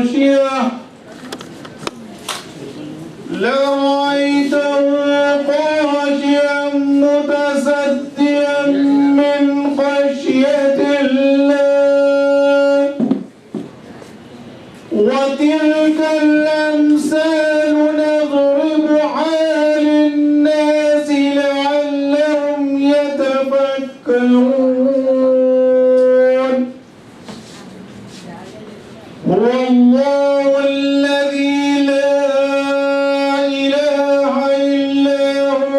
خاشعة لرأيته خاشعا متصدعا من خشية الله وتلك الأمثال نضربها للناس لعلهم يتفكرون هو الله الذي لا إله إلا هو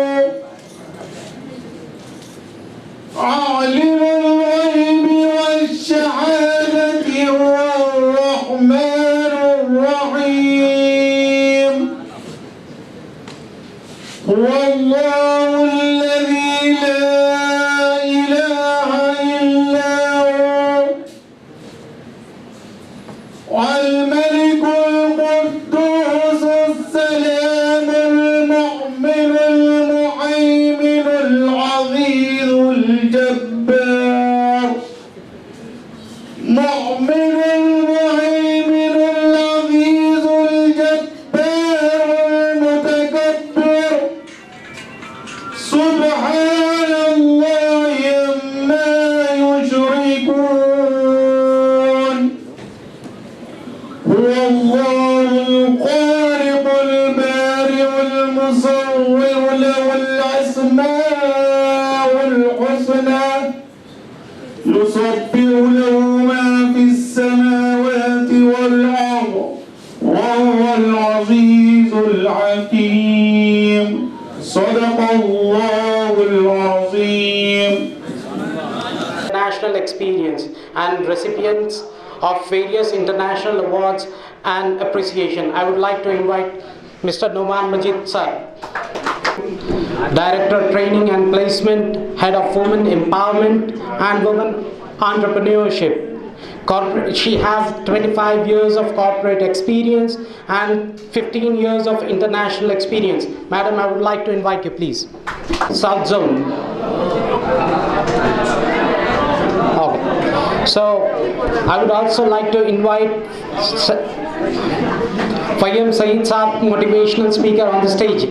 عالم الغيب والشهادة هو الرحمن الرحيم هو الله الذي لا إله إلا هو الملك القدوس السلام المؤمن المهيمن العزيز الجبار مؤمن المهيمن العزيز الجبار المتكبر سبحان الله عما يشركون هو الله الخالق البارئ المصور له الأسماء الحسنى يسبح له ما في السماوات والأرض وهو العزيز الحكيم صدق الله العظيم. National experience and recipients of various international awards and appreciation. I would like to invite Mr. Noman Majid sir, Director Training and Placement, Head of Women Empowerment and Women Entrepreneurship. She has 25 years of corporate experience and 15 years of international experience. Madam, I would like to invite you, please. South Zone. Okay. So, I would also like to invite Fayam Saeed Saab, motivational speaker, on the stage.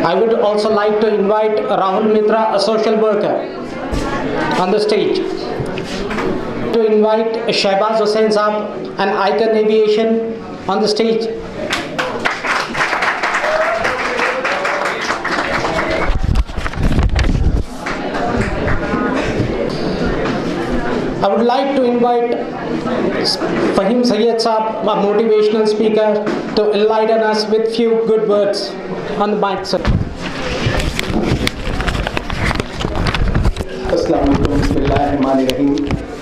I would also like to invite Rahul Mitra, a social worker, on the stage. To invite Shehbaz Hussain Saab, an Icon Aviation, on the stage. I would like to invite Fahim Sayyed Saab, a motivational speaker, to enlighten us with few good words on the mic, sir.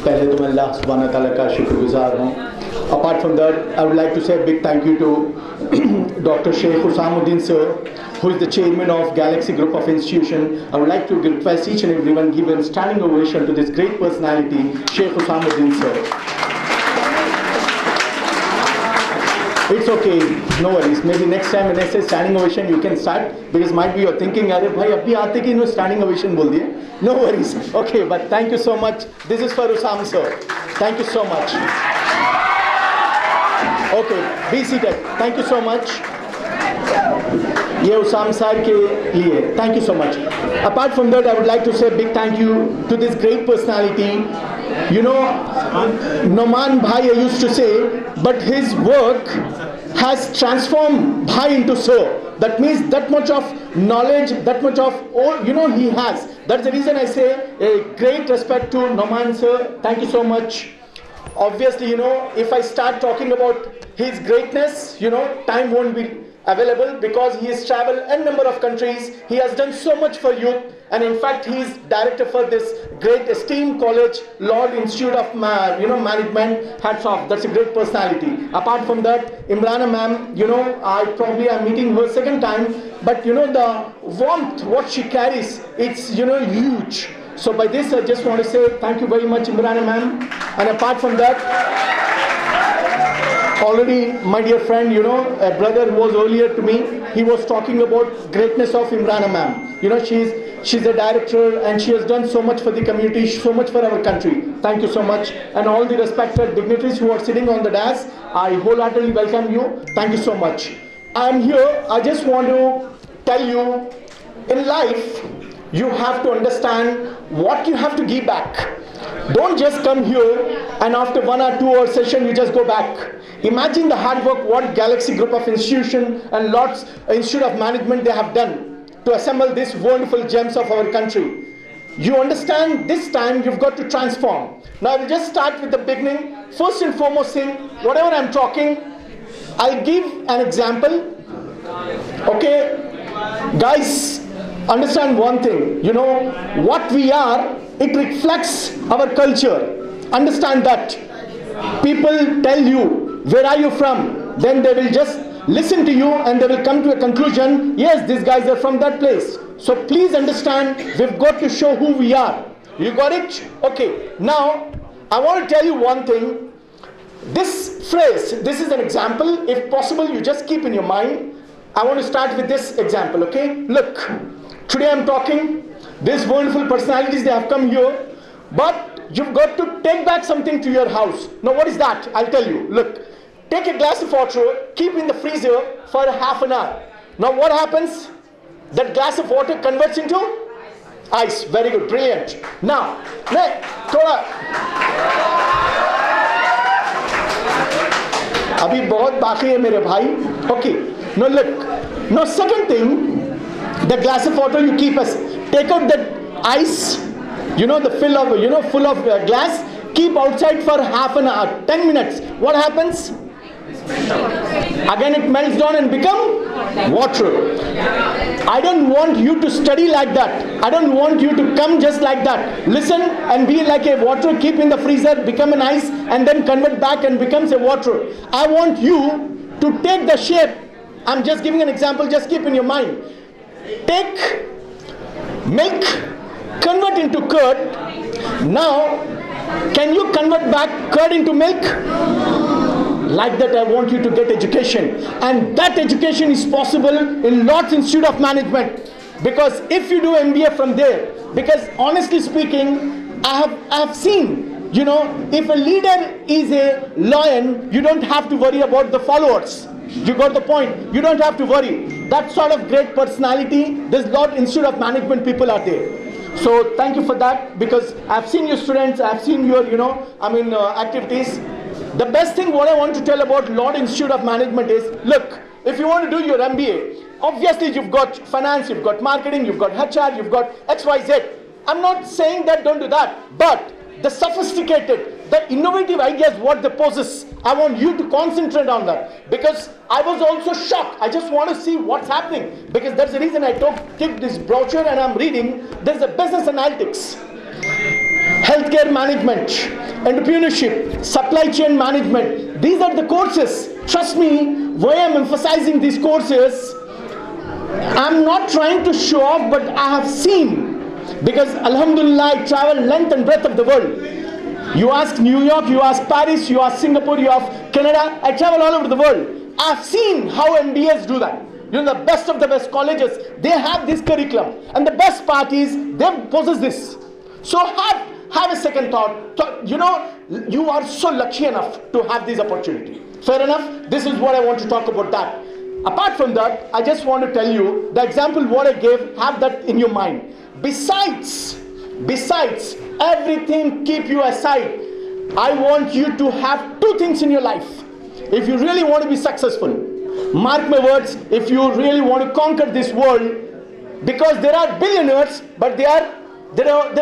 पहले तो मैं अल्लाह सुब्हाना ताला का शुक्रगुजार हूँ. Apart from that, I would like to say a big thank you to Dr. Sheikh Husamuddin sir, who is the chairman of Galaxy Group of Institution. I would like to request each and everyone give a standing ovation to this great personality, Sheikh Husamuddin sir. It's okay, no worries. Maybe next time when I say standing ovation, you can start, because might be you're thinking, "Arey bhai, abhi aate ki no standing ovation bol diye." No worries. Okay, but thank you so much. This is for Usam sir. Thank you so much. Okay, be seated. Thank you so much. ये उसाम sir के लिए. Thank you so much. Apart from that, I would like to say a big thank you to this great personality. You know, Noman Bhai I used to say, but his work has transformed Bhai into sir. That means that much of knowledge, that much of all, you know, he has. That's the reason I say a great respect to Noman sir. Thank you so much. Obviously, you know, if I start talking about his greatness, you know, time won't be available, because he has traveled a number of countries. He has done so much for youth, and in fact he is director for this great esteemed college, Lord Institute of Management. Hats off, that's a great personality. Apart from that, Imrana ma'am, you know, I probably am meeting her second time, but you know, the warmth what she carries, it's, you know, huge. So by this I just want to say thank you very much, Imrana ma'am. And apart from that, already my dear friend, you know, a brother who was earlier to me, he was talking about greatness of Imrana ma'am. You know, she is She's a director and she has done so much for the community, so much for our country. Thank you so much. And all the respected dignitaries who are sitting on the dais, I wholeheartedly welcome you. Thank you so much. I'm here, I just want to tell you, in life, you have to understand what you have to give back. Don't just come here and after 1 or 2 hour session you just go back. Imagine the hard work what Galaxy Group of Institution and lots Institute of Management they have done to assemble these wonderful gems of our country. You understand this time you've got to transform. Now I will just start with the beginning. First and foremost thing, whatever I'm talking, I'll give an example. Okay, guys, understand one thing, you know, what we are, it reflects our culture. Understand that. People tell you, where are you from? Then they will just listen to you and they will come to a conclusion, yes, these guys are from that place. So please understand, we've got to show who we are. You got it? Okay, now I want to tell you one thing. This phrase, this is an example. If possible, you just keep in your mind. I want to start with this example, okay? Look, today I'm talking, these wonderful personalities, they have come here, but you've got to take back something to your house. Now what is that? I'll tell you. Look, take a glass of water, keep in the freezer for half an hour. Now what happens? That glass of water converts into ice. Very good, brilliant. Now, thoda abhi bahut baki hai mere bhai. Okay, now look. Now second thing, the glass of water you keep as, take out the ice, you know, the full of glass, keep outside for half an hour, 10 minutes. What happens? Again it melts down and become water. I don't want you to study like that. I don't want you to come just like that. Listen and be like a water, keep in the freezer, become an ice and then convert back and becomes a water. I want you to take the shape. I'm just giving an example, just keep in your mind. Take milk, convert into curd. Now, can you convert back curd into milk? Like that, I want you to get education. And that education is possible in Lord's Institute of Management. Because if you do MBA from there, because honestly speaking, I have seen, you know, if a leader is a lion, you don't have to worry about the followers. You got the point. You don't have to worry. That sort of great personality, there's Lord Institute of Management people are there. So thank you for that, because I've seen your students, I've seen your, activities. The best thing what I want to tell about Lord Institute of Management is, look, if you want to do your MBA, obviously you've got finance, you've got marketing, you've got HR, you've got XYZ. I'm not saying that don't do that, but the sophisticated, the innovative ideas what they possess, I want you to concentrate on that, because I was also shocked. I just want to see what's happening, because that's the reason I took this brochure and I'm reading. There's a business analytics, healthcare management, entrepreneurship, supply chain management. These are the courses. Trust me, why I'm emphasizing these courses, I'm not trying to show off, but I have seen, because Alhamdulillah, I travel length and breadth of the world. You ask New York, you ask Paris, you ask Singapore, you ask Canada, I travel all over the world. I've seen how MBAs do that. You know, the best of the best colleges, they have this curriculum. And the best parties, they possess this. So have a second thought. You know, you are so lucky enough to have this opportunity. Fair enough? This is what I want to talk about that. Apart from that, I just want to tell you, the example what I gave, have that in your mind. Besides everything, keep you aside, I want you to have two things in your life. If you really want to be successful, mark my words, if you really want to conquer this world, because there are billionaires, but they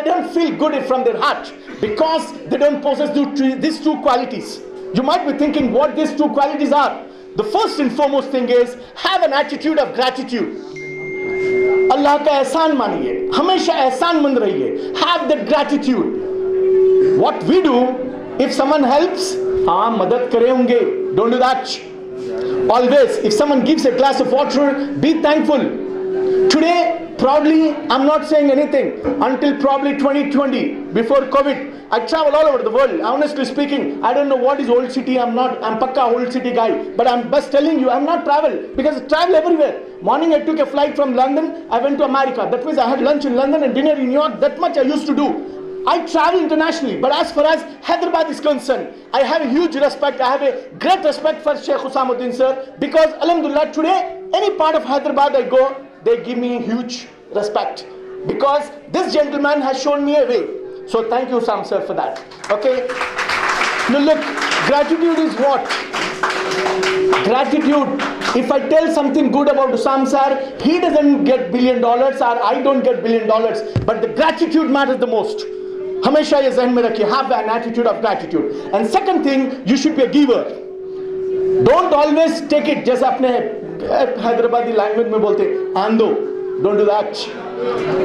don't feel good from their heart, because they don't possess these two qualities. You might be thinking what these two qualities are. The first and foremost thing is, have an attitude of gratitude. Allah ka ehsan maniye, hamesha ehsan mand rahiye. Have that gratitude. What we do, if someone helps, madad kare honge. Don't do that. Always, if someone gives a glass of water, be thankful. Today, Proudly, I'm not saying anything. Until probably 2020, before COVID, I travel all over the world. Honestly speaking, I don't know what is old city. I'm pakka old city guy. But I'm just telling you, I'm not travel, because I travel everywhere. Morning I took a flight from London, I went to America. That means I had lunch in London and dinner in New York. That much I used to do. I travel internationally. But as far as Hyderabad is concerned, I have a huge respect. I have a great respect for Sheikh Usamuddin sir, because Alhamdulillah, today, any part of Hyderabad I go, they give me huge respect, because this gentleman has shown me a way. So thank you, Sam sir, for that. Okay. Now look, gratitude is what? Gratitude. If I tell something good about Usam sir, he doesn't get $1 billion or I don't get $1 billion. But the gratitude matters the most. Hamesha ye zehn mein rakhiye, have an attitude of gratitude. And second thing, you should be a giver. Don't always take it. Just apne Hyderabadi language mein bolte, ando. Don't do that.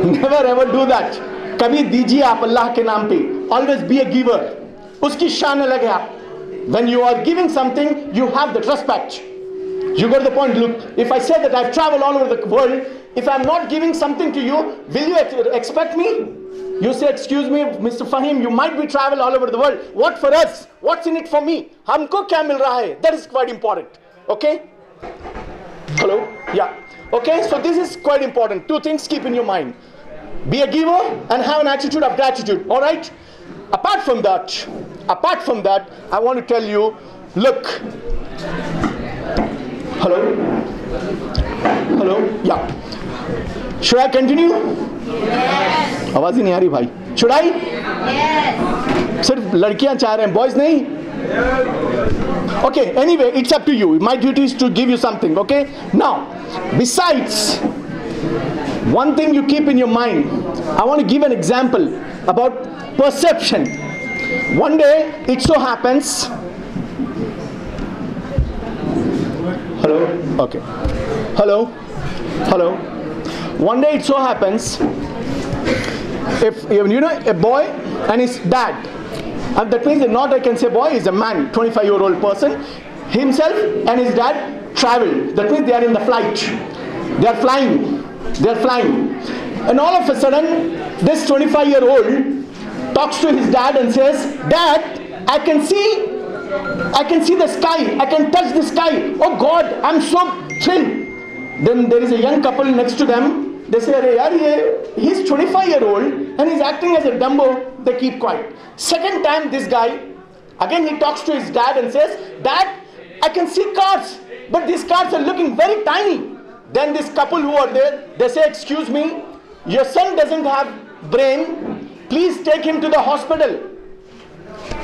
Never ever do that. Kabhi dijiye aap Allah ke naam pe. Always be a giver. Uski shaan alag hai aap. When you are giving something, you have that respect. You got the point. Look, if I say that I've traveled all over the world, if I'm not giving something to you, will you expect me? You say, excuse me, Mr. Fahim, you might be travel all over the world. What for us? What's in it for me? Humko kya mil raha hai? That is quite important. Okay? Hello? Yeah. Okay, so this is quite important. Two things keep in your mind. Be a giver and have an attitude of gratitude. All right? Apart from that, I want to tell you, look. Hello? Hello? Yeah. Should I continue? Yes. आवाज ही नहीं आ रही भाई. Should I? Yes. सिर्फ लड़कियां चाह रहे हैं, boys नहीं? Okay, anyway, it's up to you. My duty is to give you something, okay? Now, besides, one thing you keep in your mind, I want to give an example about perception. One day, it so happens. Hello? Okay. Hello? Hello? One day, it so happens, if you know a boy and his dad, and that means not I can say boy is a man, 25-year-old person, himself and his dad travel. That means they are in the flight. They are flying. And all of a sudden, this 25-year-old talks to his dad and says, Dad, I can see the sky. I can touch the sky. Oh God, I'm so thrilled. Then there is a young couple next to them. They say, he's 25-year-old and he's acting as a Dumbo. They keep quiet. Second time, this guy, again he talks to his dad and says, Dad, I can see cars, but these cars are looking very tiny. Then this couple who are there, they say, excuse me, your son doesn't have brain. Please take him to the hospital.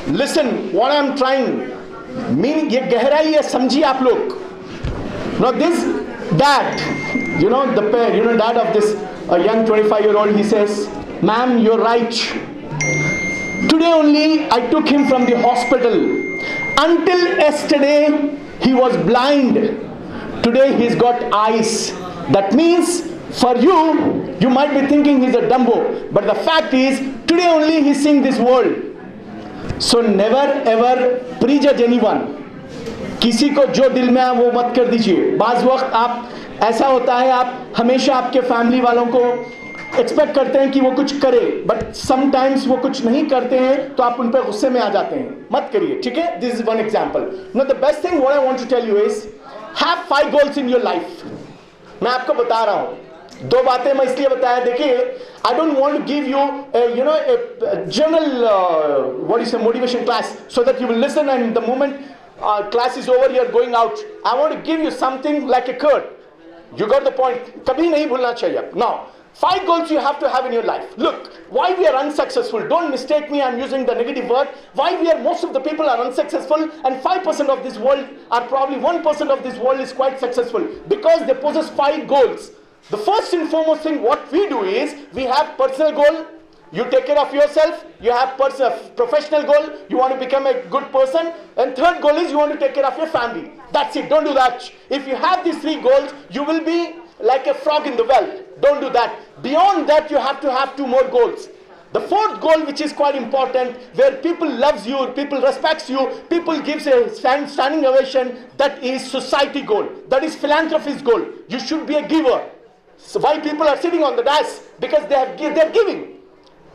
Listen, what I'm trying, meaning ye gehrai hai, samjhiye aap log. Now this dad, dad of this young 25-year-old, he says, ma'am, you're right. Today only I took him from the hospital. Until yesterday he was blind. Today he's got eyes. That means for you, you might be thinking he's a Dumbo. But the fact is, today only he's seeing this world. So never ever prejudge anyone. किसी को जो दिल में है वो मत कर दीजिए. बाज़ वक्त आप ऐसा होता है, आप हमेशा आपके फैमिली वालों को एक्सपेक्ट करते हैं कि वो कुछ करे, बट समटाइम्स वो कुछ नहीं करते हैं तो आप उन पर गुस्से में आ जाते हैं. मत करिए, ठीक है? This is one example. No the best thing what I want to tell you is have 5 goals in your life. मैं आपको बता रहा हूँ, 2 बातें मैं इसलिए बताया. देखिए, I don't want to give you a general what is a motivation class so that you will listen and the moment class is over you are going out. I want to give you something like a code. You got the point. कभी नहीं भूलना चाहिए. Now 5 goals you have to have in your life. Look, why we are unsuccessful. Don't mistake me, I'm using the negative word. Why most of the people are unsuccessful and 5% of this world are probably 1% of this world is quite successful. Because they possess 5 goals. The first and foremost thing what we do is, we have personal goal. You take care of yourself. You have professional goal. You want to become a good person. And third goal is you want to take care of your family. That's it. Don't do that. If you have these 3 goals, you will be like a frog in the well. Don't do that. Beyond that, you have to have 2 more goals. The 4th goal, which is quite important, where people loves you, people respects you, people gives a standing ovation, that is society goal. That is philanthropy's goal. You should be a giver. So why people are sitting on the dais? Because they're giving.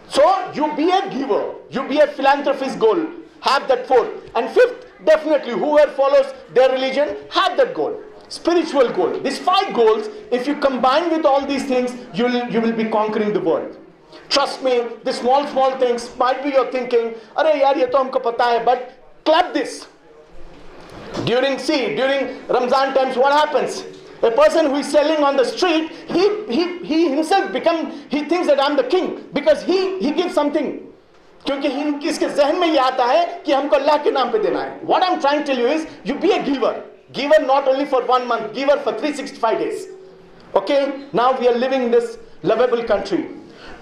So you be a giver. You be a philanthropist goal. Have that fourth. And fifth, definitely whoever follows their religion, have that goal. Spiritual goal. These 5 goals, if you combine with all these things, you will be conquering the world. Trust me, the small things might be your thinking, "Arey yaar, ye to humko pata hai," but clap this. During Ramzan times, what happens? A person who is selling on the street, he himself he thinks that I'm the king because he gives something. क्योंकि इसके जहन में ये आता है कि हमको अल्लाह के नाम पे देना है. What I'm trying to tell you is, you be a giver. Giver not only for 1 month, giver for 365 days. Okay, now we are living in this lovable country.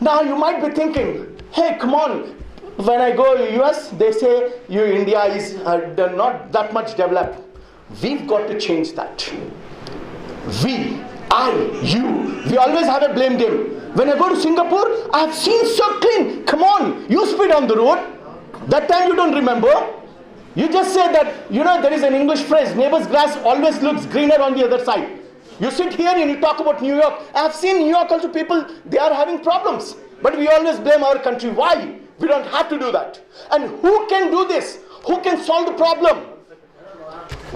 Now you might be thinking, hey, come on, when I go to US, they say India is not that much developed. We've got to change that. We always have a blame game. When I go to Singapore, I have seen so clean. Come on, you speed on the road. That time you don't remember. You just say that, there is an English phrase, neighbor's grass always looks greener on the other side. You sit here and you talk about New York. I have seen New York also people, they are having problems. But we always blame our country. Why? We don't have to do that. And who can do this? Who can solve the problem?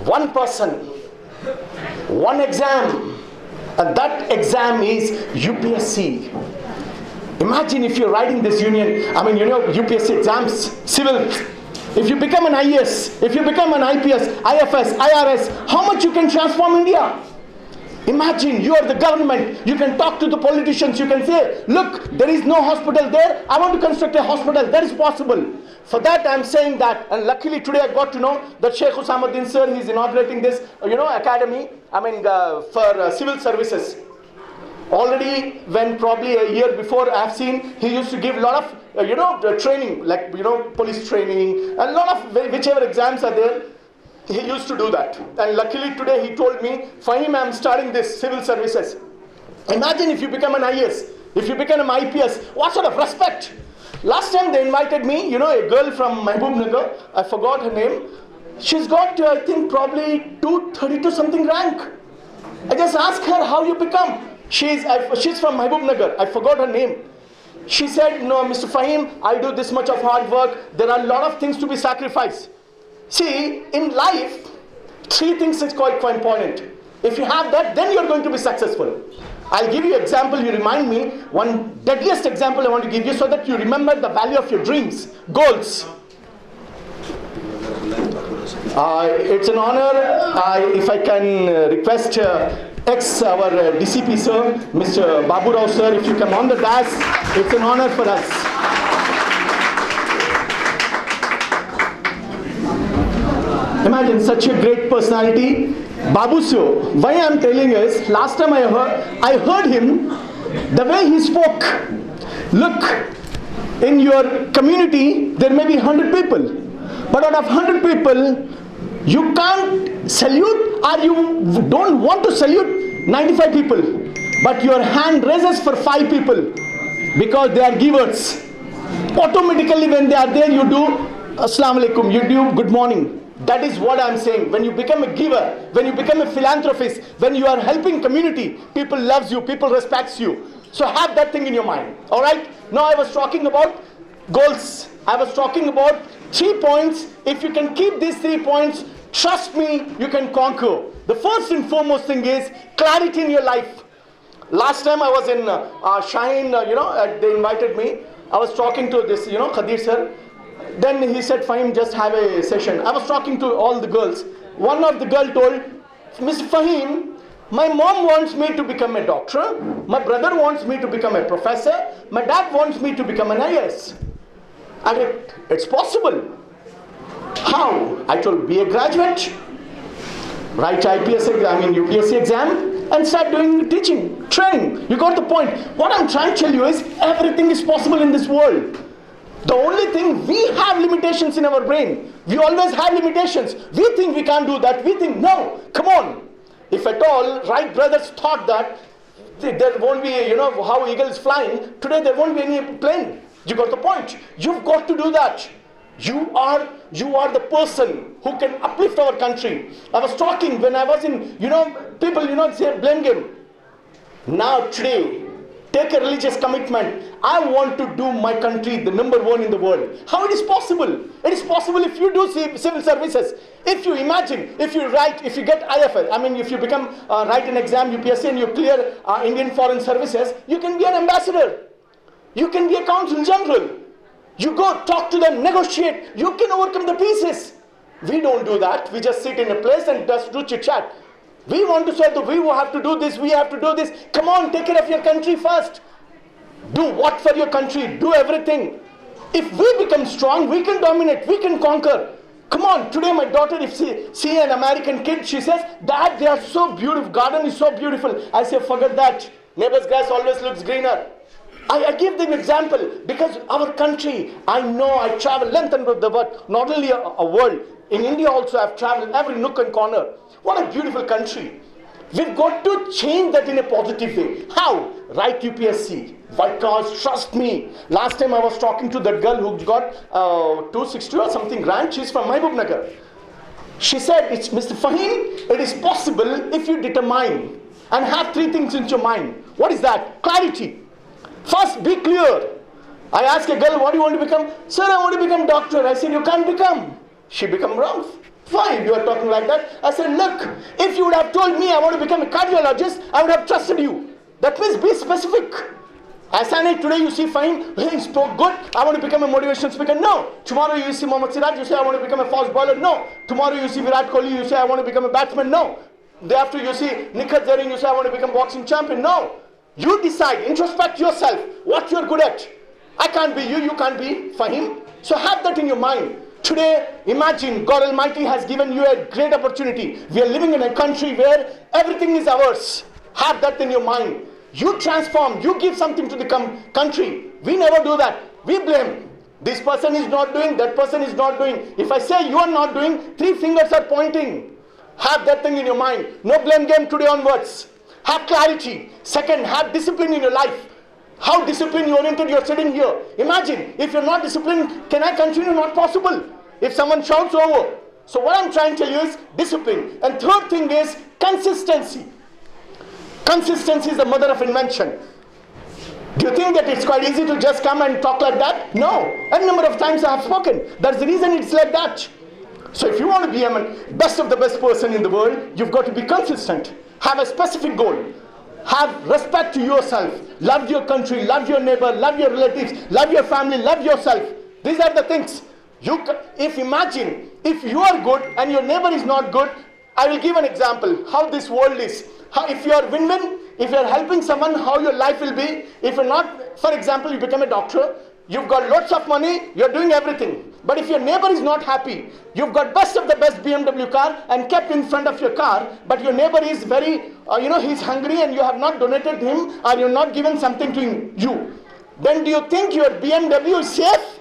One person, one exam. And that exam is UPSC. Imagine if you're writing this UPSC exams, civil. If you become an IAS, if you become an IPS, IFS, IRS, how much you can transform India? Imagine you are the government. You can talk to the politicians. You can say, look, there is no hospital there. I want to construct a hospital. That is possible. For that, I am saying that. And luckily today I got to know that Sheikh Usamuddin sir, he is inaugurating this, academy, for civil services. Already, when probably a year before I have seen, he used to give a lot of, training, like, police training, a lot of whichever exams are there. He used to do that. And luckily today he told me, Fahim, I am starting this civil services. Imagine if you become an IAS, if you become an IPS, what sort of respect? Last time they invited me, a girl from Mahbubnagar, I forgot her name. She's got, I think, probably 232 something rank. I just asked her how you become. She's from Mahbubnagar, I forgot her name. She said, no, Mr. Fahim, I do this much of hard work. There are a lot of things to be sacrificed. See, in life, 3 things is quite important. If you have that, then you're going to be successful. I'll give you an example. You remind me, one deadliest example I want to give you so that you remember the value of your dreams, goals. It's an honor if I can request our DCP sir, Mr. Babu Rao sir, if you come on the dais, it's an honor for us. Imagine such a great personality. Babu sir, why I am telling is, last time I heard him, the way he spoke. Look, in your community, there may be 100 people. But out of 100 people, you can't salute or you don't want to salute 95 people. But your hand raises for 5 people because they are givers. Automatically when they are there, you do Assalamu alaikum, you do good morning. That is what I am saying. When you become a giver, when you become a philanthropist, when you are helping community, people loves you, people respects you. So have that thing in your mind. Alright? Now I was talking about goals. I was talking about 3 points. If you can keep these 3 points, trust me, you can conquer. The first and foremost thing is clarity in your life. Last time I was in Shaheen, they invited me. I was talking to this, Khadir sir. Then he said, Fahim, just have a session. I was talking to all the girls. One of the girl told, Mr. Fahim, my mom wants me to become a doctor. My brother wants me to become a professor. My dad wants me to become an IAS. I said, it's possible. How? I told, be a graduate. Write UPSC exam and start doing teaching, training. You got the point. What I'm trying to tell you is, everything is possible in this world. The only thing, we have limitations in our brain. We always have limitations. We think we can't do that. We think, no, come on. If at all, Wright brothers thought that there won't be, how eagle is flying, today there won't be any plane. You got the point. You've got to do that. You are the person who can uplift our country. I was talking when I was in, people, say blame game. Now today, take a religious commitment. I want to do my country the number one in the world. How it is possible? It is possible if you do civil services. If you imagine, if you get IFL, I mean if you become, write an exam, UPSC, and you clear Indian Foreign Services, you can be an ambassador. You can be a consul general. You go talk to them, negotiate. You can overcome the pieces. We don't do that. We just sit in a place and just do chit chat. We want to say that we have to do this, we have to do this. Come on, take care of your country first. Do what for your country? Do everything. If we become strong, we can dominate, we can conquer. Come on, today my daughter, if she see an American kid, she says, Dad, they are so beautiful, garden is so beautiful. I say, forget that. Neighbor's grass always looks greener. I give them example because our country, I know I travel length and breadth of the world, not only a world. In India also I've traveled every nook and corner. What a beautiful country. We've got to change that in a positive way. How? Write UPSC. Because trust me, last time I was talking to that girl who got 260 or something grand. She's from Mahbubnagar. She said, it's Mr. Fahim, it is possible if you determine and have three things in your mind. What is that? Clarity. First, be clear. I asked a girl, what do you want to become? Sir, I want to become doctor. I said, you can't become. She became wrong. Why you are talking like that? I said, look, if you would have told me I want to become a cardiologist, I would have trusted you. That means be specific. Asana, today you see Fahim, he spoke good, I want to become a motivational speaker. No. Tomorrow you see Mohammad Siraj, you say I want to become a fast bowler. No. Tomorrow you see Virat Kohli, you say I want to become a batsman. No. Day after you see Nikhat Zarin, you say I want to become boxing champion. No. You decide, introspect yourself, what you are good at. I can't be you, you can't be Fahim. So have that in your mind. Today, imagine God Almighty has given you a great opportunity. We are living in a country where everything is ours. Have that in your mind. You transform, you give something to the country. We never do that. We blame. This person is not doing, that person is not doing. If I say you are not doing, three fingers are pointing. Have that thing in your mind. No blame game today onwards. Have clarity. Second, have discipline in your life. How discipline oriented you are sitting here. Imagine, if you are not disciplined, can I continue? Not possible. If someone shouts over. So what I'm trying to tell you is discipline. And third thing is consistency. Consistency is the mother of invention. Do you think that it's quite easy to just come and talk like that? No. A number of times I have spoken. That's the reason it's like that. So if you want to be a best of the best person in the world, you've got to be consistent. Have a specific goal. Have respect to yourself. Love your country, love your neighbor, love your relatives, love your family, love yourself. These are the things. Imagine, if you are good and your neighbor is not good, I will give an example how this world is. If you are win-win, if you are helping someone, how your life will be. If you're not, for example, you become a doctor, you've got lots of money, you're doing everything. But if your neighbor is not happy, you've got best of the best BMW car and kept in front of your car, but your neighbor is very, he's hungry and you have not donated him or you're not given something to you. Then do you think your BMW is safe?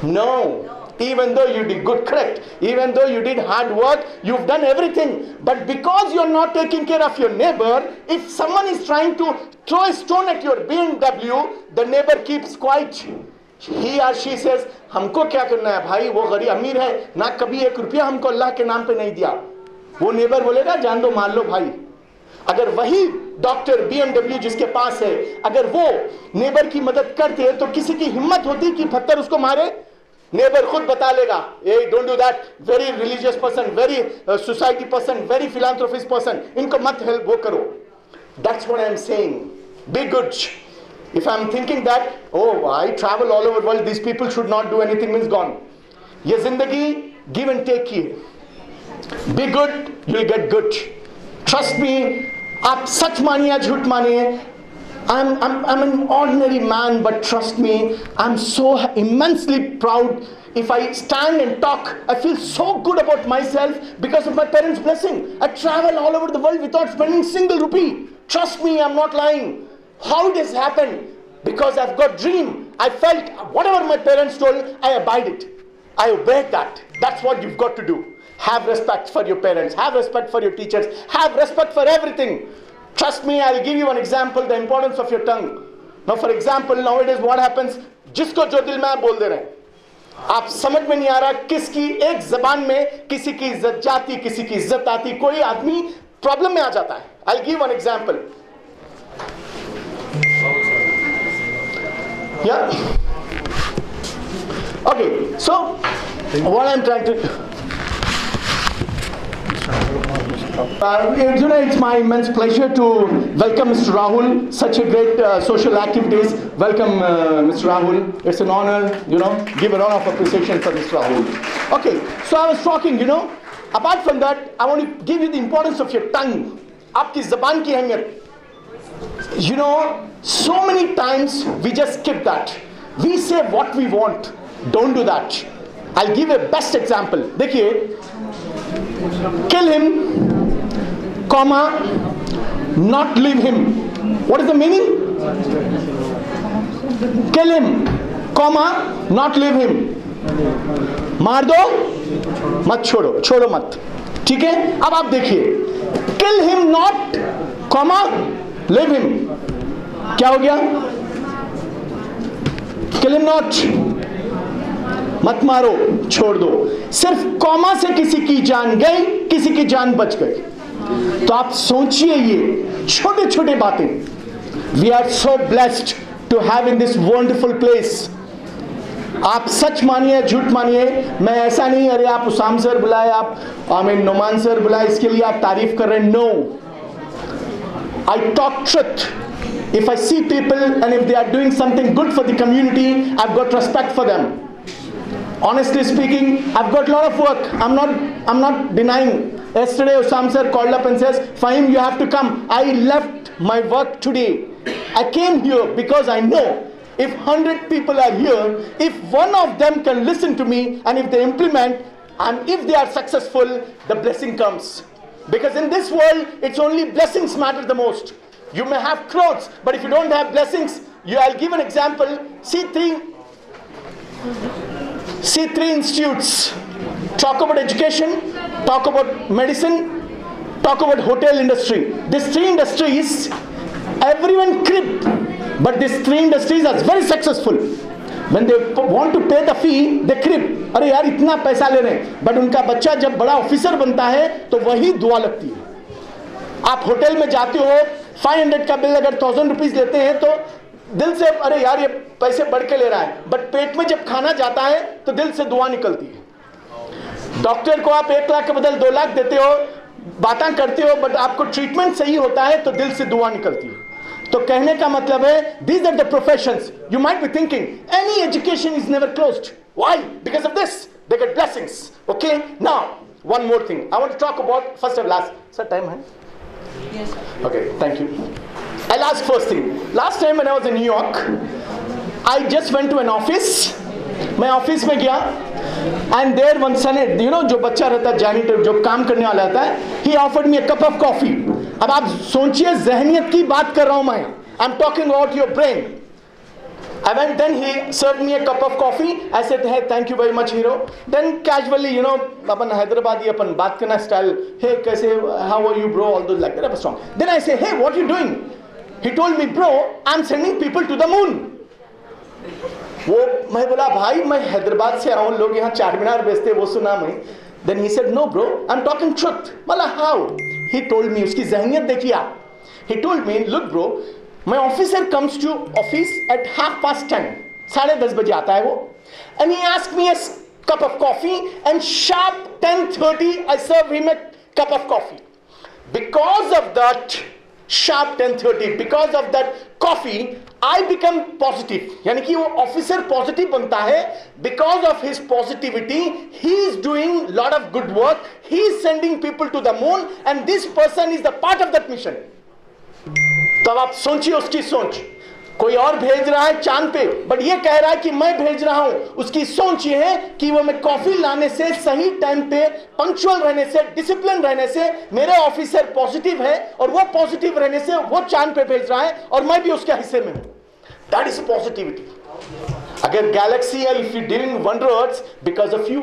No. Even though you did good, correct. Even though you did hard work, you've done everything. But because you're not taking care of your neighbor, if someone is trying to throw a stone at your BMW, the neighbor keeps quiet. He or she says, हमको क्या करना है भाई, वो गरीब अमीर है ना, कभी एक रुपया हमको अल्लाह के नाम पे नहीं दिया. वो नेबर बोलेगा जान दो मार लो भाई. अगर वही डॉक्टर BMW जिसके पास है, अगर वो नेबर की मदद करते तो किसी की हिम्मत होती कि पत्थर उसको मारे? नेबर खुद बता लेगा, hey, don't do that, very religious person, very society person, very philanthropist person, इनको मत help वो करो. That's what I'm saying. Be good. If I'm thinking that, oh, I travel all over the world, these people should not do anything, means gone. ये जिंदगी give and take he. Be good, you'll get good. Trust me, आप सच मानिए झूठ मानिए. I'm an ordinary man, but trust me, I'm so immensely proud. If I stand and talk, I feel so good about myself because of my parents' blessing. I travel all over the world without spending single rupee. Trust me, I'm not lying. How this happened? Because I've got dream. I felt whatever my parents told, I abide it. I obeyed that. That's what you've got to do. Have respect for your parents. Have respect for your teachers. Have respect for everything. Trust me, I'll give you an example, the importance of your tongue. Now for example, nowadays what happens, जिसको जो दिल में आप बोल दे रहे हैं, आप समझ में नहीं आ रहा किसकी एक जबान में किसी की इज्जत जाती, किसी की इज्जत आती, कोई आदमी प्रॉब्लम में आ जाता है. I'll give one example. Yeah. Okay, so what I'm trying to it's my immense pleasure to welcome Mr. Rahul. Such a great social activities. Welcome, Mr. Rahul. It's an honor, give a round of appreciation for Mr. Rahul. Okay, so I was talking, apart from that, I want to give you the importance of your tongue. आपकी ज़बान की अहमियत. So many times we just skip that. We say what we want. Don't do that. I'll give a best example. देखिए, kill him, comma, not leave him. What is the meaning? Kill him, comma, not leave him. मार दो, मत छोड़ो, छोड़ो मत. ठीक है? अब आप देखिए, kill him not, comma, leave him. क्या हो गया? Kill him not. मत मारो, छोड़ दो. सिर्फ कॉमा से किसी की जान गई, किसी की जान बच गई. तो आप सोचिए ये छोटे छोटे बातें. We are so blessed to have in this wonderful place. आप सच मानिए झूठ मानिए, मैं ऐसा नहीं अरे आप उसाम सर बुलाए, आप नोमान सर बुलाए, इसके लिए आप तारीफ कर रहे हैं. No, I talk truth. If I see people and if they are doing something good for the community, I've got respect for them. Honestly speaking, I've got a lot of work. I'm not denying. Yesterday Usam sir called up and says, Fahim, you have to come. I left my work today. I came here because I know if 100 people are here, if one of them can listen to me and if they implement and if they are successful, the blessing comes. Because in this world, it's only blessings matter the most. You may have crores, but if you don't have blessings, I'll give an example. See three institutes. Talk about education, talk about medicine, talk about hotel industry. These three industries, everyone crib, but these three industries are very successful. When they want to pay the fee, they crib. अरे यार इतना पैसा ले रहे हैं, but उनका बच्चा जब बड़ा ऑफिसर बनता है तो वही दुआ लगती है. आप होटल में जाते हो, 500 का बिल अगर 1000 रुपीज लेते हैं तो दिल से अरे यार ये पैसे बढ़ के ले रहा है, बट पेट में जब खाना जाता है तो दिल से दुआ निकलती है. डॉक्टर को आप 1 लाख के बदल 2 लाख देते हो, बातें करते हो, बट आपको ट्रीटमेंट सही होता है तो दिल से दुआ निकलती है. तो कहने का मतलब है, these are the professions. You might be thinking, any education is never closed. Why? Because of this. They get blessings. Okay? Now, one more thing. I want to talk about first and last. Sir, time hai? Yes. Okay, thank you. I'll ask first thing. Last time when I was in New York, I just went to an office. मैं office में गया and there one senate, जो बच्चा रहता है janitor, जो काम करने वाला रहता है, he offered me a cup of coffee. अब आप सोचिए जहनियत की बात कर रहा हूं मैं. I'm talking about your brain. I went, then he served me a cup of coffee. I said, hey, thank you very much, hero. Then casually, upon Hyderabadi अपन बात करना style, hey, कैसे, how are you, bro? All those like that was strong. Then I say, hey, what are you doing? He told me, bro, I'm sending people to the moon. वो मैं बोला भाई मैं हैदराबाद से आऊँ, लोग यहाँ चार मीनार बेचते वो सुना मैं. Then he said, no bro, I'm talking truth. बोला how? He told me, उसकी जहनियत देखिए आप. He told me, look bro, my officer comes to office at 10:30, 10:30 बजे आता है वो, and he asked me a cup of coffee, and sharp 10:30 I serve him a cup of coffee. Because of that sharp 10:30, because of that coffee, I become positive. यानी कि वो officer positive बनता है. Because of his positivity, he is doing lot of good work. He is sending people to the moon, and this person is the part of that mission. तो अब आप सोचिए उसकी सोच. कोई और भेज रहा है चांद पे, बट ये कह रहा है कि मैं भेज रहा हूं. उसकी सोच ये है कि वो मैं कॉफी लाने से, सही टाइम पे पंक्चुअल रहने से, डिसिप्लिन रहने से मेरे ऑफिसर पॉजिटिव है, और वो पॉजिटिव रहने से वो चांद पे भेज रहा है, और मैं भी उसके हिस्से में हूं. That is positivity. अगर गैलेक्सी है, if you doing wonders because of you.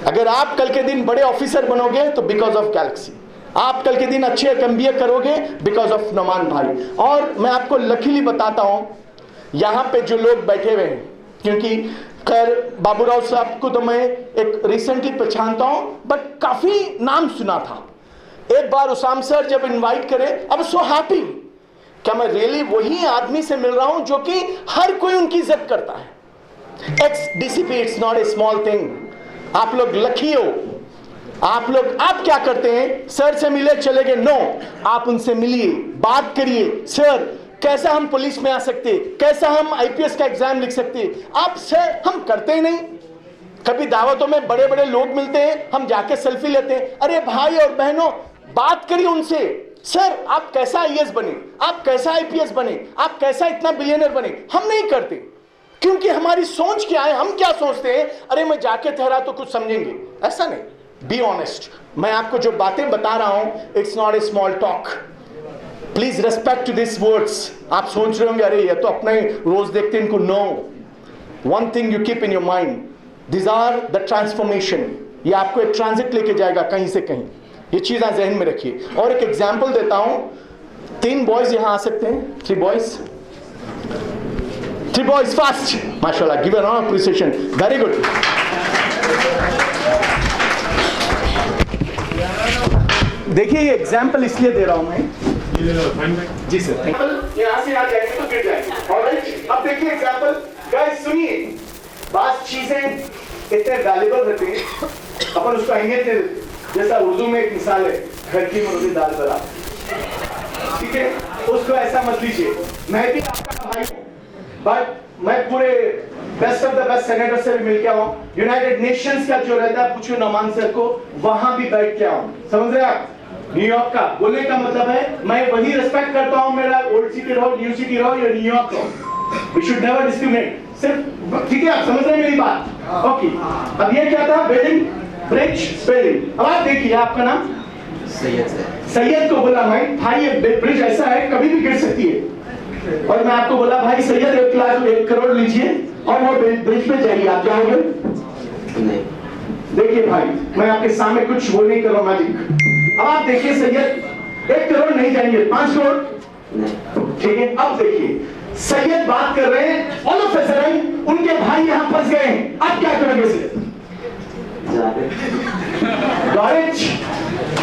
अगर आप कल के दिन बड़े ऑफिसर बनोगे तो बिकॉज ऑफ गैलेक्सी. आप कल के दिन अच्छे एमबीए करोगे बिकॉज ऑफ नोमान भाई. और मैं आपको लकीली बताता हूं, यहां पे जो लोग बैठे हुए हैं, क्योंकि खैर बाबूराव साहब को तो मैं एक रिसेंटली पहचानता हूं, बट काफी नाम सुना था. एक बार उसाम सर जब इनवाइट करे, आई वाज सो हैप्पी क्या मैं रियली वही आदमी से मिल रहा हूं जो कि हर कोई उनकी इज्जत करता है? X DCP, it's not a small thing. आप लोग लकी हो। आप क्या करते हैं? सर से मिले, चले गए? नो, आप उनसे मिलिए, बात करिए। सर, कैसा हम पुलिस में आ सकते, कैसा हम आईपीएस का एग्जाम लिख सकते? आप सर, हम करते ही नहीं। कभी दावतों में बड़े बड़े लोग मिलते हैं, हम जाके सेल्फी लेते हैं। अरे भाई और बहनों, बात करिए उनसे। सर, आप कैसा आईएएस बने, आप कैसा आईपीएस बने, आप कैसा इतना बिलियनर बने? हम नहीं करते, क्योंकि हमारी सोच क्या है? हम क्या सोचते हैं? अरे मैं जाके ठहरा तो कुछ समझेंगे। ऐसा नहीं। Be honest. मैं आपको जो बातें बता रहा हूं, it's not a small talk. Please respect this words. आप सोच रहे होंगे अरे ये तो अपना ही रोज देखते हैं इनको। No, one thing you keep in your mind, this are the transformation. ये आपको एक ट्रांजिट लेके जाएगा कहीं से कहीं। ये चीज आप जहन में रखिए। और एक एग्जाम्पल देता हूं। 3 बॉयज यहां आ सकते हैं? 3 बॉयज, 3 बॉयज, फास्ट। माशाल्लाह, give a round of appreciation. Very good. देखिए, ये एग्जाम्पल इसलिए दे रहा हूं मैं। जी सर, यहां से यहां जाएंगे तो गिर जाएंगे। ऑलराइट, अब देखिए एग्जाम्पल। गाइस सुनिए, बात चीजें इतने वैल्यूबल रहती हैं, अपन उसको अहमियत दे देते। जैसा उर्दू में एक मिसाल है, घर की मुर्गी दाल बराबर। ठीक है, उसको ऐसा मत लीजिए। मैं भी आपका भाई हूं, बट मैं पूरे best of the best senator से भी मिल के आऊं। यूनाइटेड नेशंस का जो रहता है, पूछो नमान सर को, वहां भी बैठ के आऊं। समझ रहे आप? न्यूयॉर्क का बोलने का मतलब है मैं वही रिस्पेक्ट करता हूं, मेरा ओल्ड सिटी रहो, न्यू सिटी रहो या न्यूयॉर्क रहो। We should never discriminate. सिर्फ, ठीक है, आप समझ रहे हैं मेरी बात? ओके। अब ये क्या था? Building, bridge, spelling. अब आप देखिए, आपका नाम सैयद को बोला भाई ये ब्रिज ऐसा है, कभी भी गिर सकती है। और मैं आपको बोला भाई सैयद 1 करोड़ लीजिए और वो ब्रिज पे जाइए, आप जाओगे? नहीं। देखिए भाई, मैं आपके सामने कुछ वो नहीं कर रहा मैजिक। अब आप देखिए, सैयद 1 करोड़ नहीं जाएंगे, 5 करोड़। ठीक है, अब देखिए सैयद बात कर रहे हैं, ऑल ऑफ अ सडन उनके भाई यहां फंस गए हैं। आप क्या करोगे? सैयद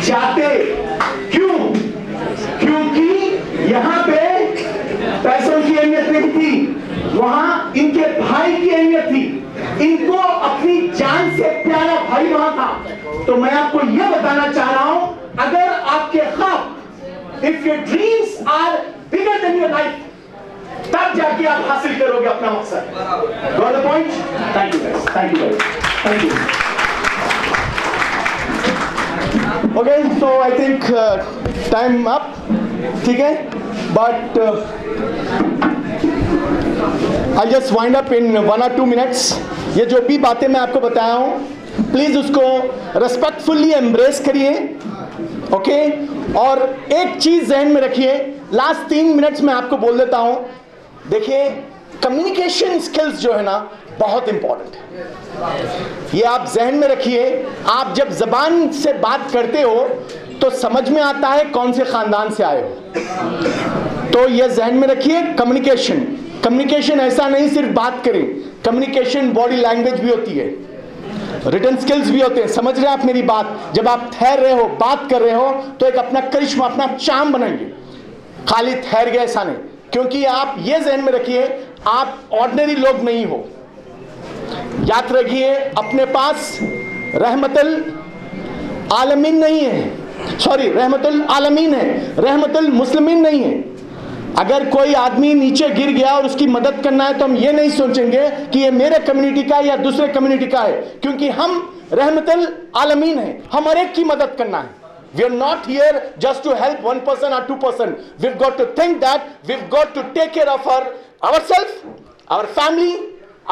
जाते। क्यों? क्योंकि यहां पे पैसों की अहमियत नहीं थी, वहां इनके भाई की अहमियत थी। इनको अपनी जान से प्यारा भाई वहां था। तो मैं आपको यह बताना चाह रहा हूं, अगर आपके ख्वाब, if your dreams are bigger than your life, तब जाके आप हासिल करोगे अपना मकसद। Got the point? Thank you guys, thank you guys, thank you. Okay, so I think time up. ठीक है, but I just wind up in 1 or 2 minutes। ये जो भी बातें मैं आपको बताया हूं, प्लीज उसको रेस्पेक्टफुली एम्ब्रेस करिए। ओके, और एक चीज जहन में रखिए, लास्ट 3 मिनट्स में आपको बोल देता हूं। देखिए, कम्युनिकेशन स्किल्स जो है ना, बहुत इंपॉर्टेंट है। ये आप जहन में रखिए। आप जब जबान से बात करते हो तो समझ में आता है कौन से खानदान से आए हो। तो ये जहन में रखिए। कम्युनिकेशन ऐसा नहीं सिर्फ बात करें, कम्युनिकेशन बॉडी लैंग्वेज भी होती है, रिटन स्किल्स भी होते हैं। समझ रहे हैं आप मेरी बात? जब आप ठहर रहे हो, बात कर रहे हो, तो एक अपना करिश्मा, अपना चार्म बनाइए। खाली ठहर गए ऐसा नहीं, क्योंकि आप ये जहन में रखिए, आप ऑर्डिनरी लोग नहीं हो। याद रखिए, अपने पास रहमतुल आलमीन नहीं है, सॉरी रहमतुल आलमीन है, रहमतुल मुस्लिमीन नहीं है। अगर कोई आदमी नीचे गिर गया और उसकी मदद करना है, तो हम ये नहीं सोचेंगे कि ये मेरे कम्युनिटी का या दूसरे कम्युनिटी का है, क्योंकि हम रहमतुल आलमीन है, हम हर एक की मदद करना है। We are not here just to help 1 person or 2 person. We've got to think that we've got to take care of ourselves, our family,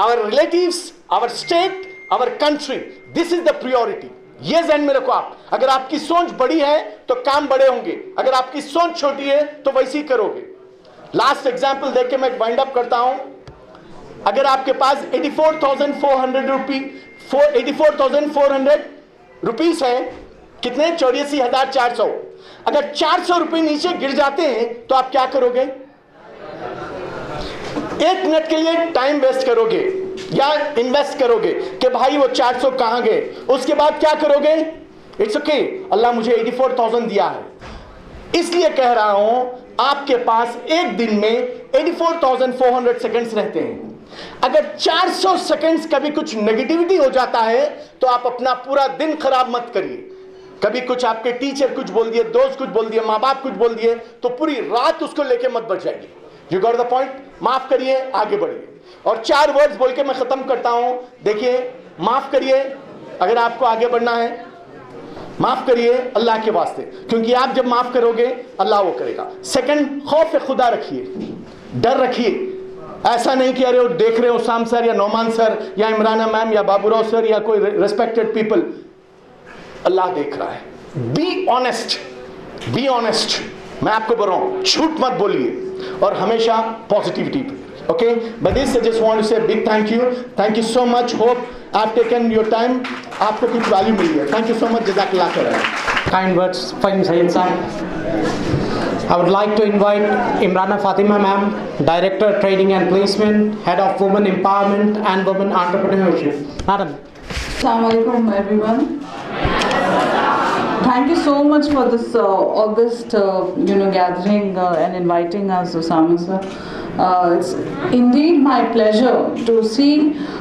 our relatives, our state, our country. This is the priority. ये ज़हन में रखो आप। अगर आपकी सोच बड़ी है तो काम बड़े होंगे, अगर आपकी सोच छोटी है तो वैसे ही करोगे। लास्ट एग्जाम्पल देख के मैं वाइंड अप करता हूं। अगर आपके पास 84,400 रुपीस है, कितने? 84,400। अगर 400 रुपए नीचे गिर जाते हैं तो आप क्या करोगे? 1 मिनट के लिए टाइम वेस्ट करोगे या इन्वेस्ट करोगे कि भाई वो 400 कहां गए? उसके बाद क्या करोगे? इट्स ओके, अल्लाह मुझे 84,000 दिया है, इसलिए कह रहा हूं, आपके पास एक दिन में 84,400 सेकंड्स रहते हैं। अगर 400 सेकंड्स कभी कुछ नेगेटिविटी हो जाता है तो आप अपना पूरा दिन खराब मत करिए। कभी कुछ आपके टीचर कुछ बोल दिए, दोस्त कुछ बोल दिए, माँ बाप कुछ बोल दिए, तो पूरी रात उसको लेके मत बढ़ जाइए। You got the point? माफ करिए, आगे बढ़िए। और 4 वर्ड्स बोल के मैं खत्म करता हूं। देखिए, माफ करिए अगर आपको आगे बढ़ना है, माफ करिए अल्लाह के वास्ते, क्योंकि आप जब माफ करोगे अल्लाह वो करेगा। सेकंड, खौफ खुदा रखिए, डर रखिए। ऐसा नहीं कि अरे वो देख रहे हो उसाम सर या नौमान सर या इमराना मैम या बाबूराव सर या कोई रेस्पेक्टेड पीपल, अल्लाह देख रहा है। Be honest, be honest. मैं आपको बोल रहा हूं, झूठ मत बोलिए और हमेशा पॉजिटिविटी पे। Okay, but this I just want to say a big thank you so much. Hope I've taken your time. आपको कुछ वैल्यू मिली है। Thank you so much. Jazakallah khairan. Kind words, Fahim Sayyid Sahib. I would like to invite Imrana Fatima ma'am, Director Training and Placement, Head of Women Empowerment and Women Entrepreneurship. Madam. Assalamu alaikum everyone. Thank you so much for this August gathering and inviting us, Osama sir. It's indeed my pleasure to see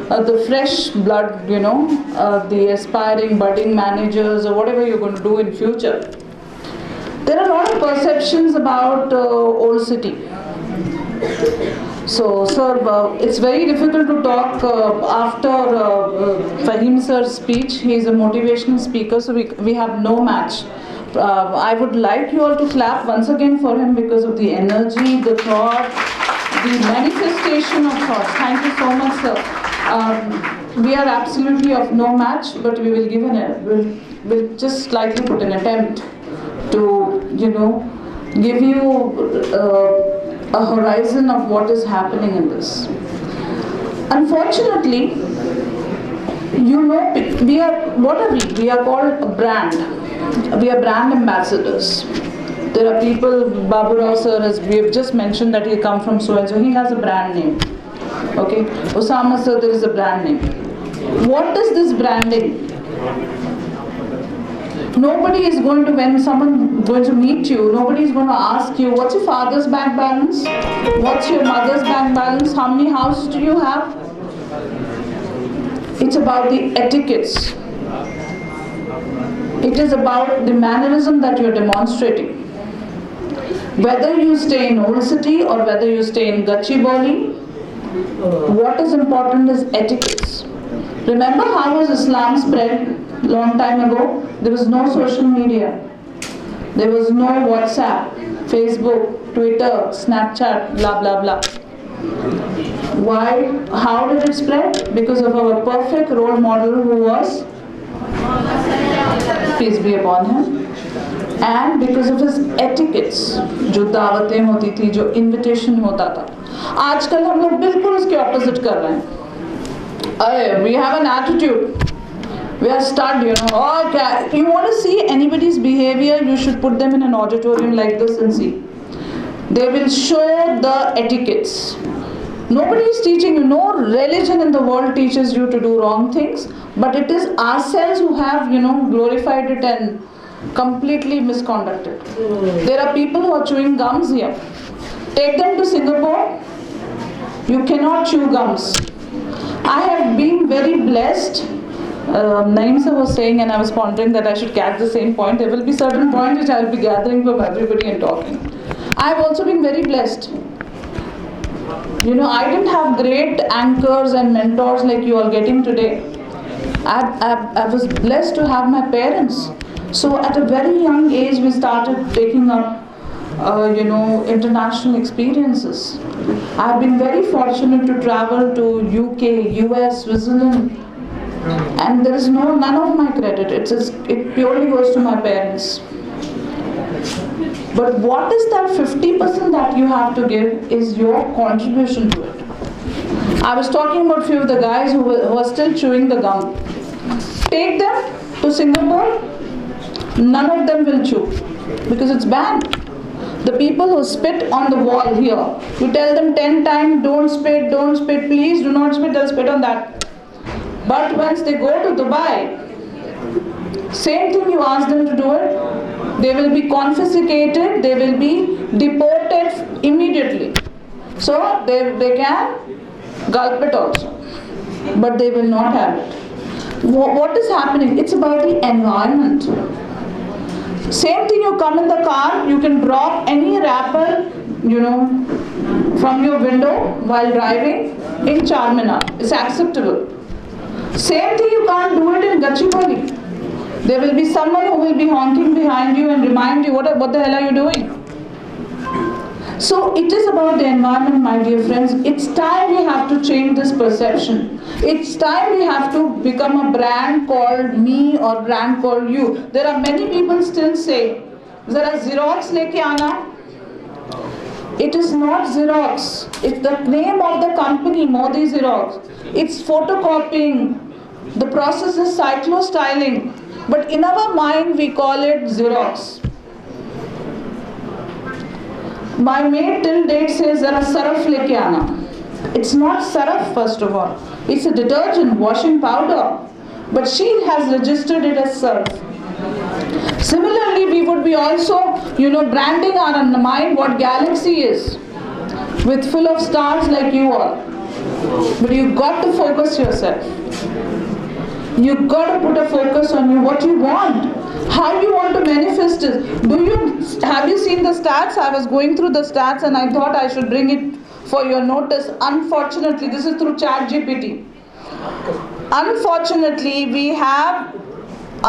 the fresh blood, the aspiring budding managers or whatever you're going to do in future. There are a lot of perceptions about Old City. So, sir, it's very difficult to talk after Fahim sir's speech. He is a motivational speaker, so we have no match. I would like you all to clap once again for him because of the energy, the thought, the manifestation of thoughts. Thank you so much, sir. We are absolutely of no match, but we will give we'll just slightly put an attempt to, give you a horizon of what is happening in this. Unfortunately, we are, what are we? We are called a brand. We are brand ambassadors. There are people, Babu Rao sir, as we have just mentioned that he come from so and so, he has a brand name. Okay, Osama sir, there is a brand name. What is this branding? Nobody is going to, when someone going to meet you, nobody is going to ask you, what's your father's bank balance? What's your mother's bank balance? How many houses do you have? It's about the etiquettes. It is about the mannerism that you're demonstrating. Whether you stay in Old City or whether you stay in Gachibowli, what is important is etiquettes. Remember how was Islam spread long time ago? There was no social media. There was no WhatsApp, Facebook, Twitter, Snapchat, blah blah blah. Why? How did it spread? Because of our perfect role model who was, peace be upon him, and because of his etiquettes, जो दावतें होती थी, जो invitation होता था। आजकल हम लोग बिल्कुल उसके opposite कर रहे हैं। We have an attitude. We are stud, Okay, you want to see anybody's behavior, you should put them in an auditorium like this and see. They will show the etiquettes. Nobody is teaching you. No religion in the world teaches you to do wrong things, but it is ourselves who have, glorified it and completely misconducted. There are people who are chewing gums here. Take them to Singapore. You cannot chew gums. I have been very blessed. Naeem sir was saying, and I was pondering that I should catch the same point. There will be certain points which I will be gathering from everybody and talking. I have also been very blessed. I didn't have great anchors and mentors like you are getting today. I was blessed to have my parents. So at a very young age, we started taking up, international experiences. I've been very fortunate to travel to UK, US, Switzerland, and there is none of my credit. It purely goes to my parents. But what is that 50% that you have to give is your contribution to it. I was talking about a few of the guys who are still chewing the gum. Take them to Singapore, none of them will chew because it's banned. The people who spit on the wall here, you tell them 10 times, don't spit, please do not spit, they'll spit on that. But once they go to Dubai, Same thing, you ask them to do it, they will be confiscated, they will be deported immediately. So they can gulp it also, but they will not have it. What is happening? It's about the environment. Same thing, you come in the car, you can drop any wrapper, from your window while driving in Charminar. It's acceptable. Same thing, you can't do it in Gachibowli. There will be someone who will be honking behind you and remind you, what the hell are you doing? So it is about the environment, my dear friends. It's time we have to change this perception. It's time we have to become a brand called me or brand called you. There are many people still say, "Zara Xerox leke aana." It is not Xerox. It's the name of the company, Modi Xerox. It's photocopying. The process is cyclo-styling. But in our mind, we call it Xerox. My maid till date says, "Zara saraf leke aana." It's not saraf, first of all. It's a detergent, washing powder. But she has registered it as surf. Similarly, we would be also, branding our mind what galaxy is, with full of stars like you all. But you've got to focus yourself. You've got to put a focus on what you want, how you want to manifest it. Have you seen the stats? I was going through the stats and I thought I should bring it for your notice. Unfortunately, this is through ChatGPT. Unfortunately, we have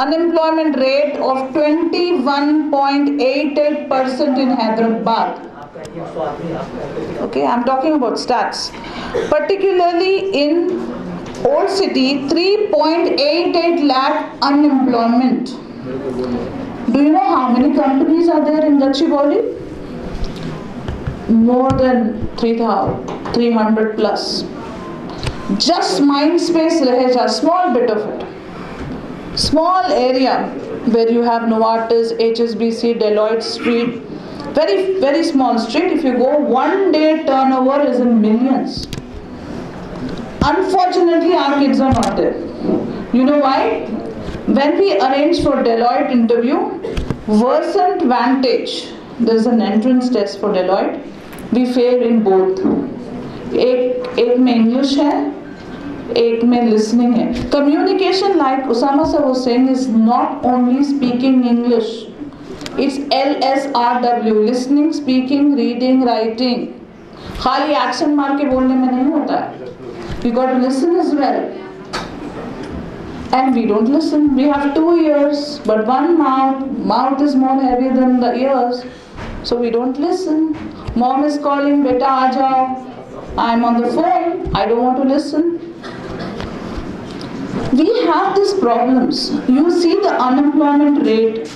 unemployment rate of 21.88% in Hyderabad. Okay, I'm talking about stats. Particularly in Old City, 3.88 lakh unemployment. Do you know how many companies are there in Gachibowli? More than 300 plus. Just Mindspace Raheja, small bit of it. Small area where you have Novartis, HSBC, Deloitte Street. Very, very small street. If you go, one day turnover is in millions. Unfortunately, our kids are not there. You know why? When we arrange for Deloitte interview, Versant Vantage, there is an entrance test for Deloitte. We fail in both. एक में English है, एक में listening है. Communication, like Usama sir was saying, is not only speaking English. It's LSRW, listening, speaking, reading, writing. खाली accent मार के बोलने में नहीं होता है. You got to listen as well. And we don't listen. We have 2 ears, but one mouth. Mouth is more heavy than the ears. So we don't listen. Mom is calling, beta aa jao. I'm on the phone. I don't want to listen. We have these problems. You see the unemployment rate.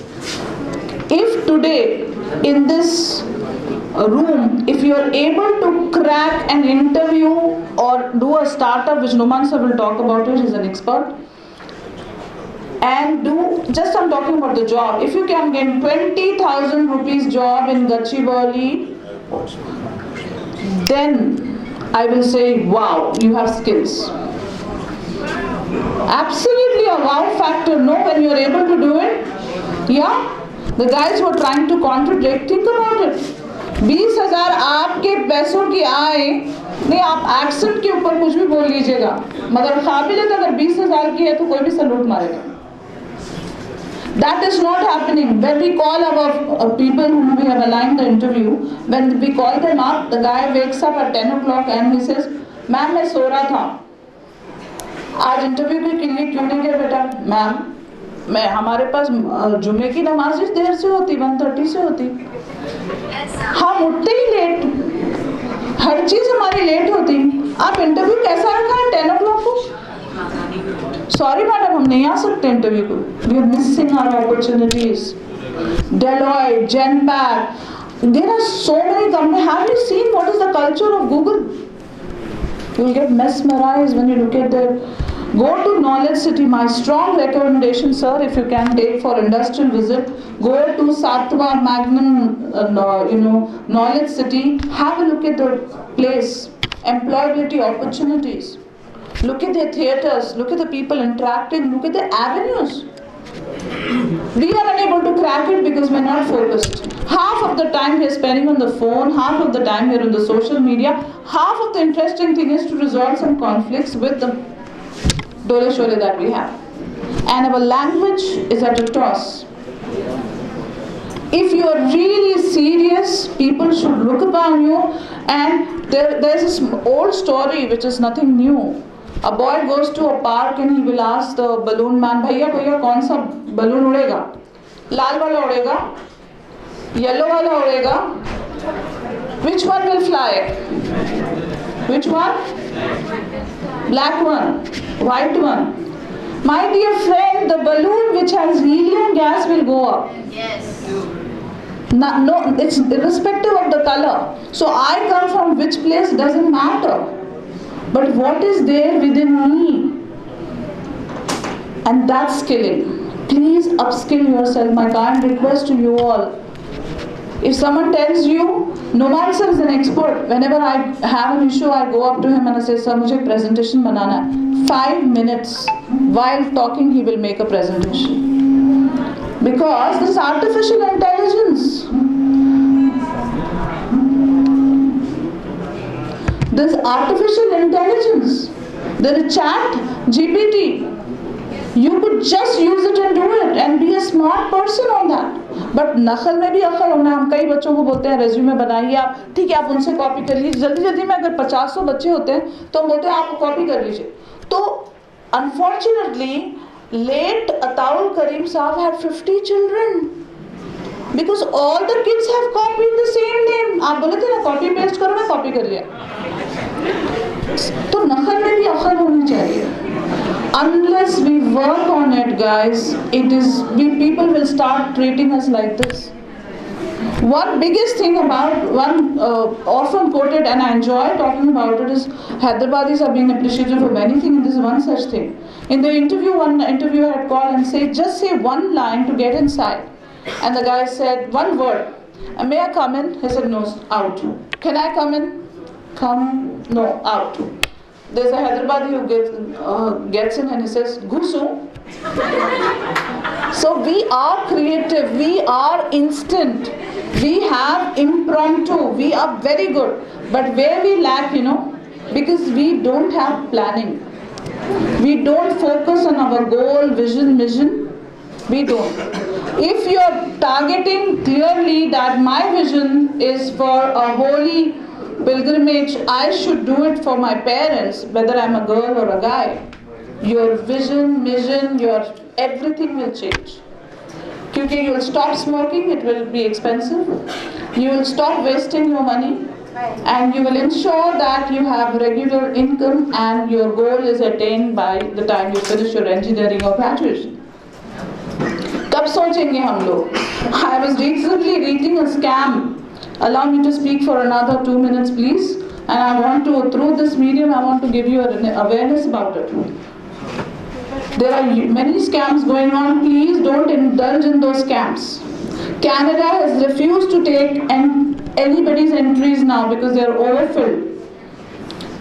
If today in this room, if you are able to crack an interview or do a startup, which Numan sir will talk about it, he's an expert, and I'm talking about the job. If you can get 20,000 rupees job in Gachibowli, then I will say, wow, you have skills. Absolutely a wow factor. No, when you are able to do it, yeah. The guys who are trying to contradict, think about it. 20,000 आपके पैसों की आए, नहीं आप accent के ऊपर कुछ भी बोल लीजिएगा, मगर काबिलियत अगर 20,000 की है तो कोई भी सलूट मारेगा. That is not happening. When we call our people whom we have aligned the interview, when we call them up, the guy wakes up at 10 o'clock and he says, "ma'am मैं सो रहा था, आज interview के लिए क्यों नहीं गए बेटा?" "मैम मैं हमारे पास जुम्मे की नमाज इस देर से होती, 1:30 से होती, हम उठते ही लेट, हर चीज़ हमारी लेट होती, आप इंटरव्यू कैसा रखा है 10 o'clock को?" "सॉरी मैडम, हम नहीं आ सकते इंटरव्यू को. We are missing our opportunities." Deloitte, Genpact, there are so many companies. Have you seen what is the culture of Google? You will get mesmerized when you look at that. Go to Knowledge City. My strong recommendation, sir, if you can take for industrial visit, go to Satwa Magnum, Knowledge City. Have a look at the place, employability opportunities. Look at their theaters. Look at the people interacting. Look at the avenues. We are unable to crack it because we're not focused. Half of the time we're spending on the phone, half of the time we're on the social media, half of the interesting thing is to resolve some conflicts with the dole shole that we have. And our language is at a toss. If you are really serious, people should look upon you. And there's this old story which is nothing new. A boy goes to a park and he will ask the balloon man, "Bhaiya, bhaiya, kaun sa balloon udega? Lal wala udega? Yellow wala udega? Which one will fly? Which one? Black one, white one." My dear friend, the balloon which has helium gas will go up. No, it's irrespective of the color. So I come from which place doesn't matter. But what is there within me? And that's skilling. Please upskill yourself. My kind request to you all. If someone tells you, Noman sir is an expert. Whenever I have an issue, I go up to him and I say, "Sir, mujhe ek presentation banana hai." 5 minutes while talking, he will make a presentation. Because this artificial intelligence. This artificial intelligence. There is chat, GPT. You could just use it and do it and be a smart person on that. But नकल में भी अकल होना है. हम कई बच्चों को बोलते हैं रेज्यूमे बनाइए आप, ठीक है आप उनसे कॉपी कर लीजिए. जल्दी जल्दी में अगर 50-100 बच्चे होते हैं तो हम बोलते हैं आप कॉपी कर लीजिए. तो unfortunately, late Ataul Karim Saab had 50 children. Because all the kids have copied the same name. आप बोले थे ना कॉपी पेस्ट करो, मैं कॉपी कर लिया. तो नकल में भी अकल होनी चाहिए. Unless we work on it, guys, people will start treating us like this. One biggest thing about often quoted, and I enjoy talking about it, is Hyderabadis are being appreciated for many things, and this is one such thing. In the interview, one interviewer had called and said, "Just say one line to get inside." And the guy said, "One word. May I come in?" He said, "No, out." "Can I come in?" "Come." "No, out." There's a Hyderabadi who gets in and he says, "Ghusu." So we are creative, we are instant, we have impromptu, we are very good. But where we lack, because we don't have planning. We don't focus on our goal, vision, mission. We don't. If you're targeting clearly that my vision is for a holy pilgrimage, I should do it for my parents, whether I'm a girl or a guy, your vision, mission, your everything will change. Because you will stop smoking, it will be expensive. You will stop wasting your money, and you will ensure that you have regular income and your goal is attained by the time you finish your engineering or graduation. कब सोचेंगे हम लोग? I was recently reading a scam. Allow me to speak for another 2 minutes, please. And I want to, through this medium, I want to give you an awareness about it. There are many scams going on. Please don't indulge in those scams. Canada has refused to take anybody's entries now because they are overfilled.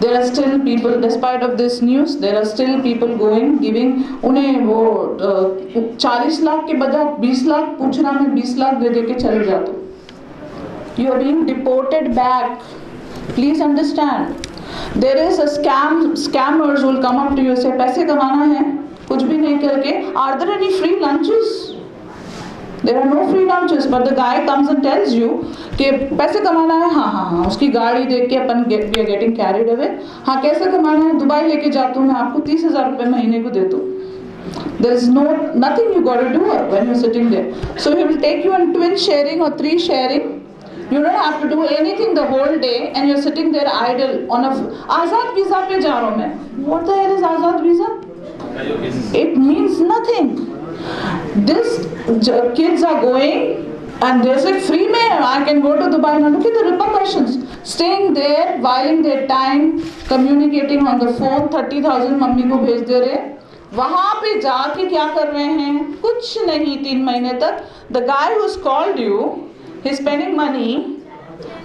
There are still people, despite of this news, there are still people going, giving, उन्हें वो 40 लाख के बजाय 20 लाख पूछना में 20 लाख दे के चले जाते. You are being deported back. Please understand. There is a scammers will come up to you and say, पैसे कमाना है, कुछ भी नहीं करके. Are there any free lunches? There are no free lunches, but the guy comes and tells you कि पैसे कमाना है. हाँ, उसकी गाड़ी देख के अपन we are getting carried away. हाँ, कैसे कमाना है? दुबई लेके जाता हूँ मैं आपको 30,000 रुपए महीने को देता हूँ. There is nothing you got to do when you're sitting there. So he will take you on twin sharing or 3 sharing. You don't have to do anything the whole day, and you're sitting there idle on a Azad visa पे जा रहा हूँ मैं. What the hell is Azad visa? It means nothing. These kids are going, and they're like, free man, I can go to Dubai. Now look at the repercussions. Staying there, whiling their time, communicating on the phone, 30,000 mummy को भेज दे रहे. वहाँ पे जाके क्या कर रहे हैं? कुछ नहीं 3 महीने तक. The guy who's called you, he's spending money,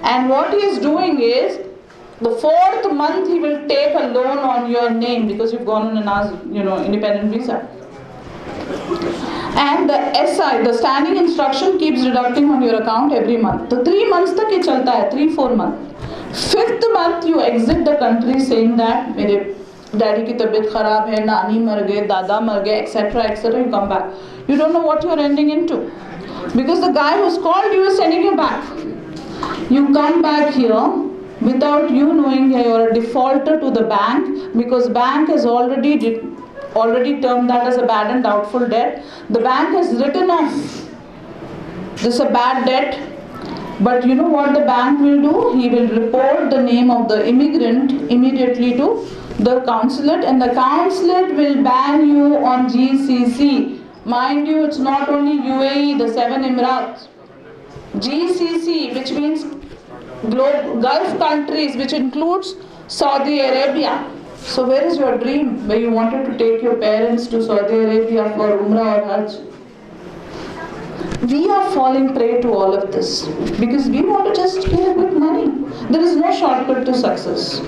and what he is doing is, the 4th month he will take a loan on your name because you've gone on an independent visa. And the SI, the standing instruction, keeps deducting on your account every month. So 3 months तक ये चलता है, 3-4 months. 5th month you exit the country saying that मेरे daddy की तबीयत खराब है, नानी मर गए, दादा मर गए, etc. etc. You come back. You don't know what you are ending into, because the guy who's called you is sending you back. You come back here without you knowing that you're a defaulter to the bank, because bank has already termed that as a bad and doubtful debt. The bank has written off this is a bad debt, but you know what the bank will do? He will report the name of the immigrant immediately to the consulate, and the consulate will ban you on GCC. Mind you, it's not only UAE, the 7 Emirates. GCC, which means Gulf countries, which includes Saudi Arabia. So where is your dream, where you wanted to take your parents to Saudi Arabia for Umrah or Hajj? We are falling prey to all of this because we want to just get a quick money. There is no shortcut to success.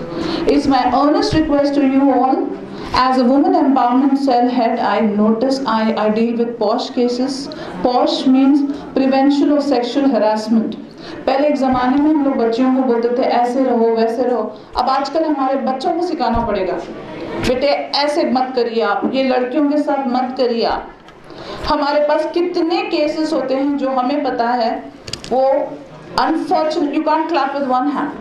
It's my earnest request to you all. As a woman empowerment cell head, I notice I deal with POSH cases. POSH means prevention of sexual harassment. पहले एक ज़माने में हम लोग बच्चियों को बोलते थे ऐसे रहो वैसे रहो, अब आजकल हमारे बच्चों को सिखाना पड़ेगा, बेटे ऐसे मत करिए आप, ये लड़कियों के साथ मत करिए आप. हमारे पास कितने केसेस होते हैं जो हमें पता है, वो unfortunately you can't clap with one hand.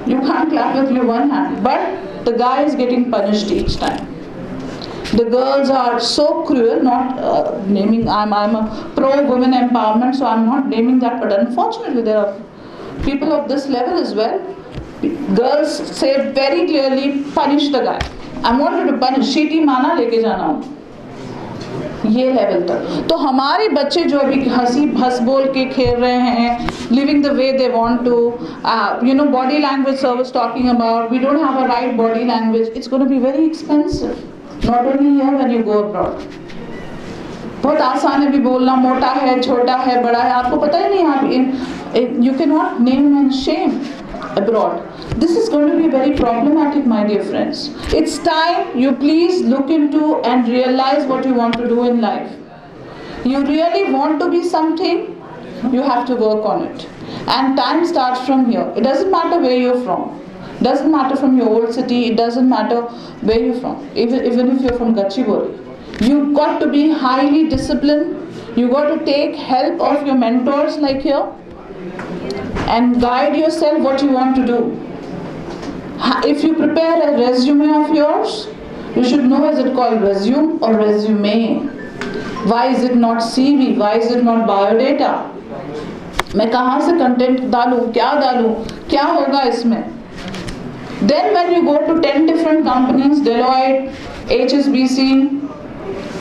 You can't clap with your one hand, but the guy is getting punished each time. The girls are so cruel, not naming, I'm a pro women empowerment, so I'm not naming that, but unfortunately there are people of this level as well. Girls say very clearly, punish the guy. I want you to punish, शीटी माना लेके जाना हो, ये level तक. तो हमारे बच्चे जो अभी हंस बोल के खेल रहे हैं, living the way they want to, body language sir was talking about, we don't have a right body language, it's going to be very expensive. Not only here, when you go abroad. बहुत आसान है भी बोलना, मोटा है, छोटा है, बड़ा है, आपको पता ही नहीं, आप you cannot name and shame abroad. This is going to be very problematic, my dear friends. It's time you please look into and realize what you want to do in life. You really want to be something, you have to work on it. And time starts from here. It doesn't matter where you're from. Doesn't matter from your old city, it doesn't matter where you're from. Even if you're from Gachibowli. You've got to be highly disciplined. You've got to take help of your mentors like here and guide yourself what you want to do. If you prepare a resume of yours, you should know, is it called resume or resume? Why is it not CV? Why is it not biodata? मैं कहाँ से content डालूँ, क्या होगा इसमें? Then when you go to 10 different companies, Deloitte, HSBC,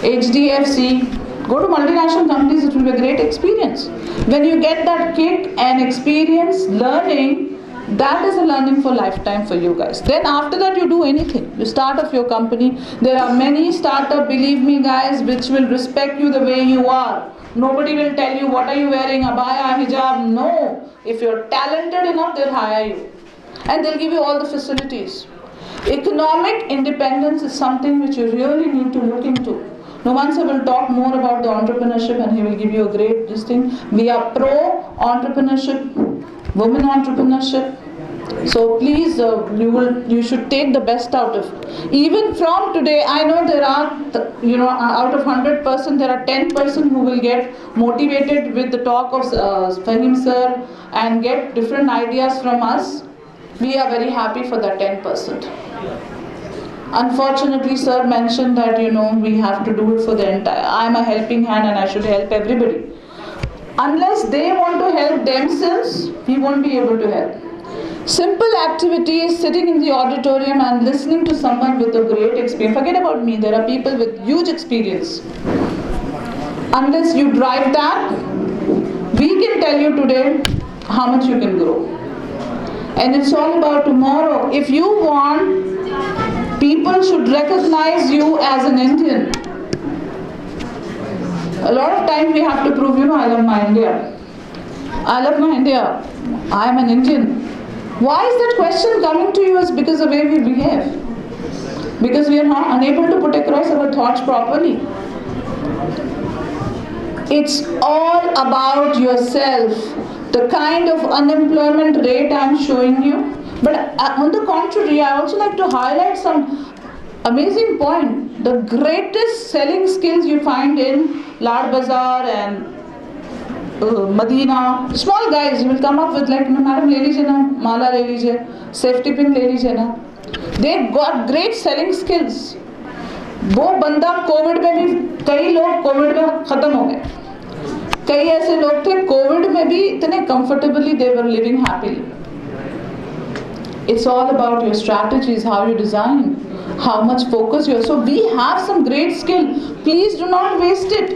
HDFC, go to multinational companies, it will be a great experience. When you get that kick and experience, learning, that is a learning for lifetime for you guys. Then after that you do anything. You start off your company. There are many startups, believe me guys, which will respect you the way you are. Nobody will tell you what are you wearing, abaya, hijab. No. If you're talented enough, they'll hire you. And they'll give you all the facilities. Economic independence is something which you really need to look into. Numan sir will talk more about the entrepreneurship and he will give you a great thing. We are pro entrepreneurship, women entrepreneurship. So please, you should take the best out of it. Even from today, I know there are, out of 100%, there are 10% who will get motivated with the talk of Fahim sir and get different ideas from us. We are very happy for that 10%. Unfortunately, sir mentioned that, we have to do it for the entire. I am a helping hand and I should help everybody. Unless they want to help themselves, we won't be able to help. Simple activities, sitting in the auditorium and listening to someone with a great experience. Forget about me, there are people with huge experience. Unless you drive that, we can tell you today how much you can grow. And it's all about tomorrow. If you want, people should recognize you as an Indian. A lot of times we have to prove, I love my India. I love my India. I am an Indian. Why is that question coming to you? Is because of the way we behave. Because we are not unable to put across our thoughts properly. It's all about yourself. The kind of unemployment rate I'm showing you. But on the contrary, I also like to highlight some amazing point. The greatest selling skills you find in Lad Bazaar and Medina. Small guys, you will come up with like, madam, le lijiye na, mala le lijiye, safety pin le lijiye na. They've got great selling skills. वो बंदा Covid में भी, कई लोग Covid में खत्म हो गए, कई ऐसे लोग थे कोविड में भी इतने comfortably they were living happily. It's all about your strategies, how you design, how much focus you are. So we have some great skill. Please do not waste it.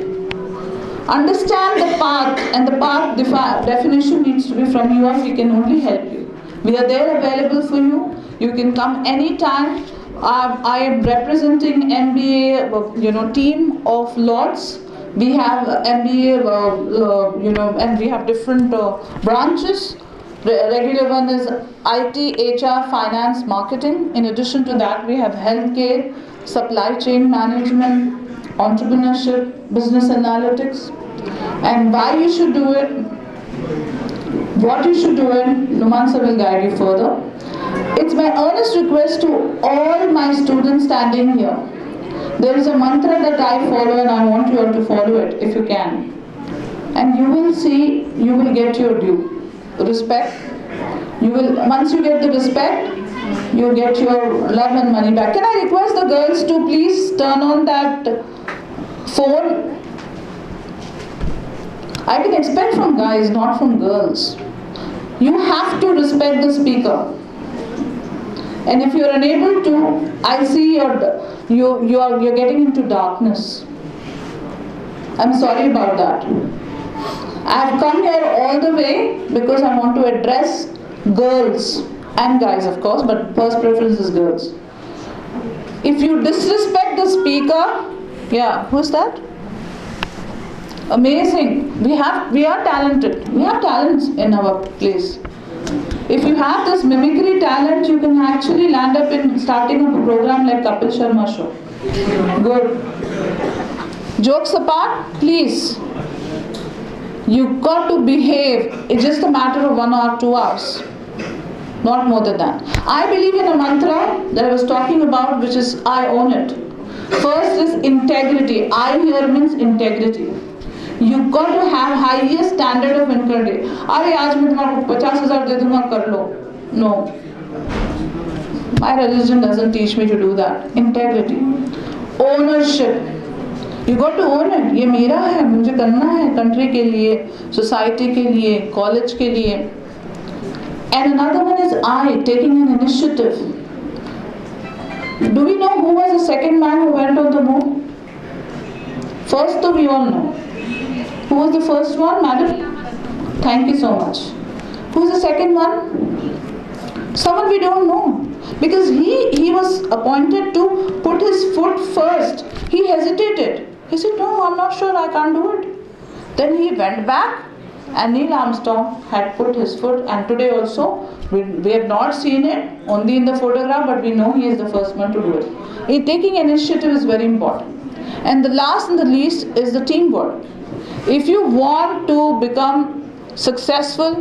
Understand the path, and the path definition needs to be from you, and we can only help you. We are there available for you. You can come anytime. I am representing MBA, team of Lords. We have MBA, and we have different branches. Regular one is IT, HR, finance, marketing. In addition to that, we have healthcare, supply chain management, entrepreneurship, business analytics. And why you should do it, what you should do it, Numan sir will guide you further. It's my earnest request to all my students standing here. There is a mantra that I follow, and I want you all to follow it if you can. And you will see, you will get your due. Respect. You will, once you get the respect, you get your love and money back. Can I request the girls to please turn on that phone? I can expect from guys, not from girls. You have to respect the speaker. And if you are unable to, I see you're getting into darkness. I'm sorry about that. I have come here all the way because I want to address girls and guys, of course, but first preference is girls. If you disrespect the speaker, yeah, who's that? Amazing. We are talented. We have talents in our place. If you have this mimicry talent, you can actually land up in starting a program like Kapil Sharma show. Good. Jokes apart, please. You got to behave. It's just a matter of 1 or 2 hours. Not more than that. I believe in a mantra that I was talking about, which is I own it. First is integrity. I here means integrity. You got to have highest standard of integrity. अरे आज मैं तुम्हारे 50,000 दे दूँगा कर लो. No. My religion doesn't teach me to do that. Integrity. Ownership. You got to own it. ये मेरा है, मुझे करना है country के लिए, society के लिए, college के लिए. And another one is I, taking an initiative. Do we know who was the second man who went on the moon? First, though, we all know. Who was the first one, madam? Thank you so much. Who's the second one? Someone we don't know. Because he was appointed to put his foot first. He hesitated. He said, no, I'm not sure, I can't do it. Then he went back, and Neil Armstrong had put his foot, and today also, we have not seen it, only in the photograph, but we know he is the first one to do it. Taking initiative is very important. And the last and the least is the teamwork. If you want to become successful,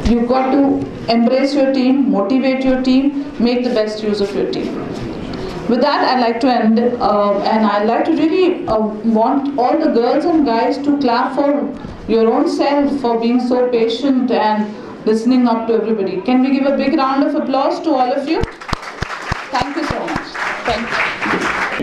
you've got to embrace your team, motivate your team, make the best use of your team. With that, I'd like to end, and I'd like to really want all the girls and guys to clap for your own self for being so patient and listening up to everybody. Can we give a big round of applause to all of you? Thank you so much. Thank you.